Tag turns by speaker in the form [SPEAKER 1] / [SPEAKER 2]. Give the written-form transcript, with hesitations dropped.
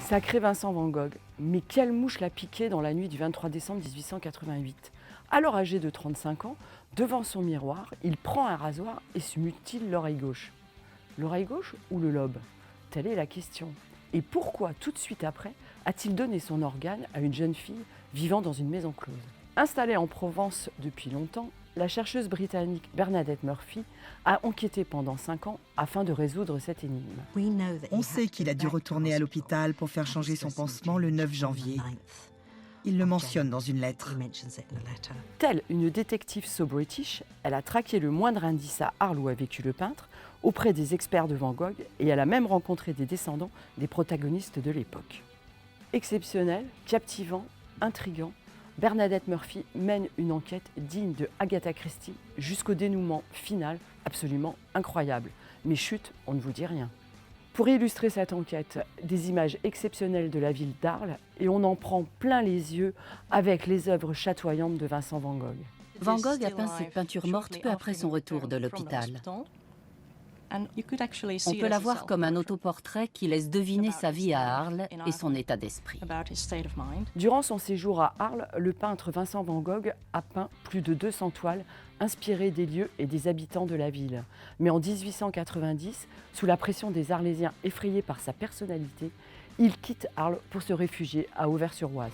[SPEAKER 1] Sacré Vincent Van Gogh, mais quelle mouche l'a piqué dans la nuit du 23 décembre 1888. Alors âgé de 35 ans, devant son miroir, il prend un rasoir et se mutile l'oreille gauche. L'oreille gauche ou le lobe? Telle est la question. Et pourquoi, tout de suite après, a-t-il donné son organe à une jeune fille vivant dans une maison close? Installée en Provence depuis longtemps, la chercheuse britannique Bernadette Murphy a enquêté pendant 5 ans afin de résoudre cette énigme.
[SPEAKER 2] On sait qu'il a dû retourner à l'hôpital pour faire changer son pansement le 9 janvier. Il le mentionne dans une lettre.
[SPEAKER 1] Telle une détective so british, elle a traqué le moindre indice à Arles où a vécu le peintre, auprès des experts de Van Gogh, et elle a même rencontré des descendants des protagonistes de l'époque. Exceptionnel, captivant, intriguant, Bernadette Murphy mène une enquête digne de Agatha Christie jusqu'au dénouement final absolument incroyable. Mais chut, on ne vous dit rien. Pour illustrer cette enquête, des images exceptionnelles de la ville d'Arles et on en prend plein les yeux avec les œuvres chatoyantes de Vincent Van Gogh.
[SPEAKER 3] Van Gogh a peint cette peinture morte peu après son retour de l'hôpital. On peut la voir comme un autoportrait qui laisse deviner sa vie à Arles et son état d'esprit.
[SPEAKER 1] Durant son séjour à Arles, le peintre Vincent Van Gogh a peint plus de 200 toiles inspirées des lieux et des habitants de la ville. Mais en 1890, sous la pression des Arlésiens effrayés par sa personnalité, il quitte Arles pour se réfugier à Auvers-sur-Oise.